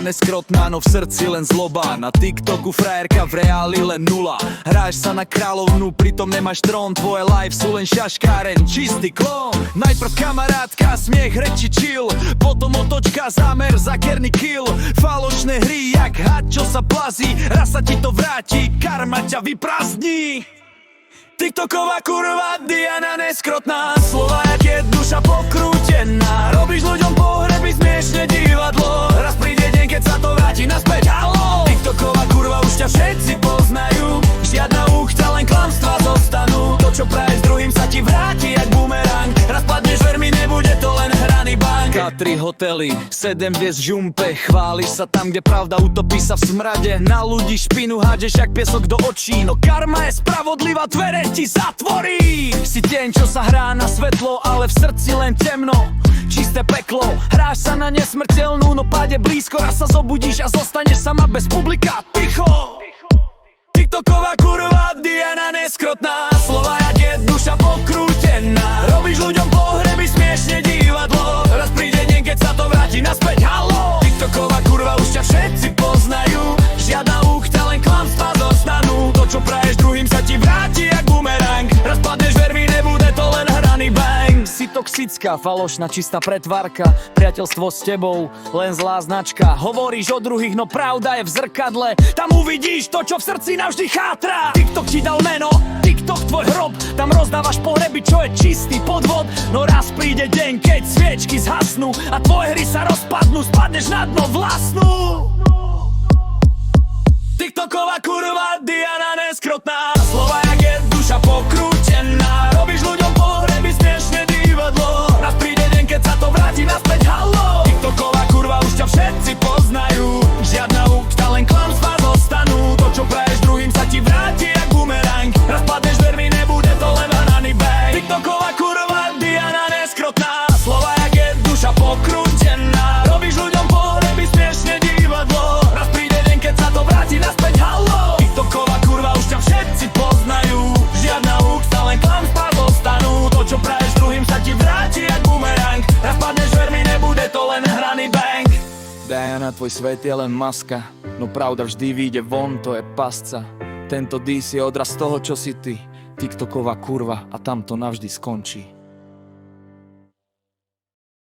neskrotná, no v srdci len zloba. Na TikToku frajerka, v reáli len nula. Hráš sa na kráľovnú, pritom nemáš trón. Tvoje live sú len šaškáren, čistý klón. Najprv kamarátka, smiech, reči chill, potom otočka, zámer, zakerný kill. Falošné hry, jak had, čo sa plazí. Raz sa ti to vráti, karma ťa vyprázdni. TikToková kurva, Diana neskrotná. Slova jak je duša pokrútená. Robíš ľuďom pohreby, smiešne divadlo. Raz príde deň, keď sa to vráti naspäť, halo. TikToková kurva, už ťa všetci poznajú. Žiadna úchta, len klamstvá zostanú. To, čo praješ druhým, sa ti vráti jak bumerang. Raz padneš vermi, nebude to len hraný bank. K3 hotely, 7 hviezd v žumpe. Chváliš sa tam, kde pravda utopí sa v smrade. Na ľudí špinu hádžeš jak piesok do očí. No karma je spravodlivá, dvere ti zatvorí. Si deň, čo sa hrá na svetlo, ale v srdci len temno. Čisté peklo, hráš sa na nesmrteľnú, no páde blízko. Raz sa zobudíš a zostaneš sama bez publika. Ticho! TikToková kurva, Diana neskrotná. Slova jak je duša pokrútená. Robíš ľuďom pohreby, smiešne divadlo. Raz príde deň, keď sa to vráti naspäť, halo. TikToková kurva, už ťa všetci poznajú. Žiadna úchta, len klamstvá zostanú. To, čo praješ druhým, sa ti vráti jak bumerang. Raz padneš vermi, nebude to len hraný bang. Si toxická, falošná, čistá pretvárka. Priateľstvo s tebou, len zlá značka. Hovoríš o druhých, no pravda je v zrkadle. Tam uvidíš to, čo v srdci navždy chátra. TikTok ti dal meno, TikTok tvoj hrob. Tam rozdávaš pohreby, čo je čistý podvod. No raz príde deň, keď sviečky zhasnú a tvoje hry sa rozpadnú, spadneš na dno vlastnú. TikToková kurva, Diana neskrotná. Slova jak je duša pokrútená. Robíš ľuďom pohreby, smiešne divadlo. Raz príde deň, keď sa to vráti naspäť, halo. TikToková kurva, už ťa všetci poznajú. Žiadna úchta, len klamstvá zostanú. To, čo praješ druhým, sa ti vráti jak bumerang. Raz padneš vermi, nebude to len hraný bang. TikToková kurva, Diana neskrotná. Slova jak je duša pokrútená. Robíš ľuďom pohreby, smiešne divadlo. Raz príde deň, keď sa to vráti naspäť, halo. TikToková kurva, už ťa všetci poznajú. Žiadna úchta, len klamstvá zostanú. To, čo praješ druhým, sa ti vráti jak bumerang. Raz padneš vermi, nebude to len hraný bang. Diana, tvoj svet je len maska, no pravda vždy vyjde von, to je pasca. Tento dis je odraz toho, čo si ty. TikToková kurva, a tam to navždy skončí.